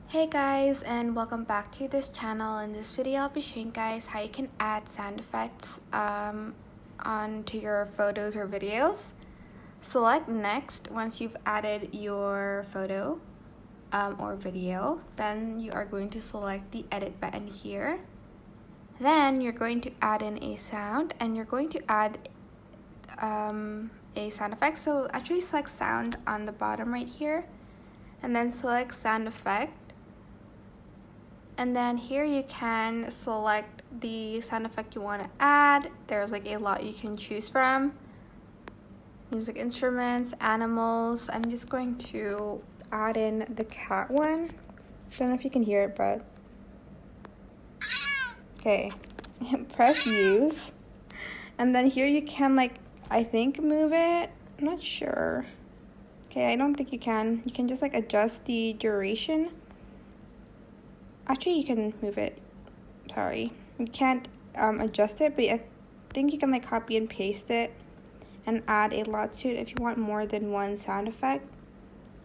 Hey guys, and welcome back to this channel. In this video I'll be showing guys how you can add sound effects onto your photos or videos. Select next once you've added your photo or video. Then you are going to select the edit button here. Then you're going to add in a sound, and you're going to add a sound effect. So actually select sound on the bottom right here, and then select sound effect. And then here you can select the sound effect you want to add. There's like a lot you can choose from. Music instruments, animals. I'm just going to add in the cat one. Don't know if you can hear it, but okay. Press use. And then here you can I think move it. I'm not sure. Okay, I don't think you can. You can just adjust the duration. Actually, you can move it. Sorry. You can't adjust it, but I think you can copy and paste it and add a lot to it if you want more than one sound effect.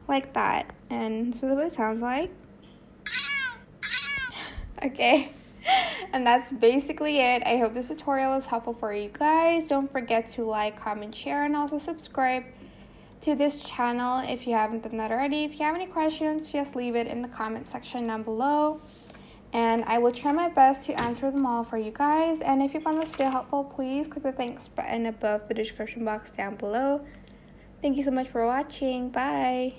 Like that. And this is what it sounds like. Okay. And that's basically it. I hope this tutorial was helpful for you guys. Don't forget to like, comment, share, and also subscribe to this channel if you haven't done that already. If you have any questions, just leave it in the comment section down below, and I will try my best to answer them all for you guys. And if you found this video helpful, please click the thanks button above the description box down below. Thank you so much for watching. Bye.